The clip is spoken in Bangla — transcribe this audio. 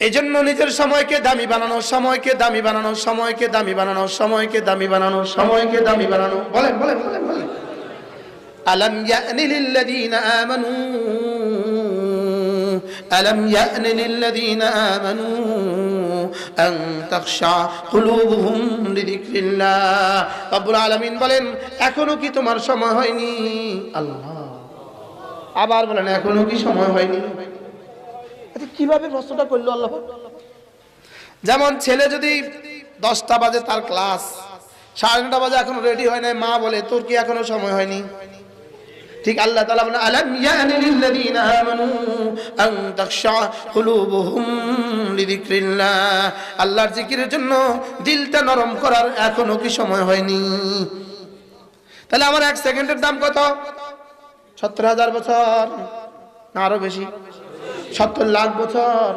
এজন্য নিজের সময়কে দামি বানানো, সময়কে দামি বানানো, সময়কে দামি বানানো, সময়কে দামি বানানো, সময়কে দামি বানানো। বলেন বলেন বলেন বলেন। আলাম ইয়ানি লিল্লাযীনা আমানু, আলাম ইয়ানি লিল্লাযীনা আমানু আন তাখশা কুলুবুহুম লিযিকরিল্লাহ। রব্বুল আলামিন বলেন, এখনো কি তোমার সময় হয়নি? আল্লাহ আবার বলেন, এখনো কি সময় হয়নি? আচ্ছা, কিভাবে প্রশ্নটা করলো আল্লাহ? যেমন ছেলে যদি 10টা বাজে তার ক্লাস, 9:30 বাজে এখনো রেডি হয় নাই, মা বলে তোর কি এখনো সময় হয়নি? ঠিক আল্লাহ তাআলা বলেন, আলাম ইয়ানি লিল্লাযীনা আমানু আন তাখশা কুলুবুহুম লিযিকরিল্লাহ। আল্লাহর জিকিরের জন্য দিলটা নরম করার এখনো কি সময় হয়নি? তাহলে আমার 1 সেকেন্ডের দাম কত? 70,000 বছর না আরো বেশি? 70 লাখ বছর।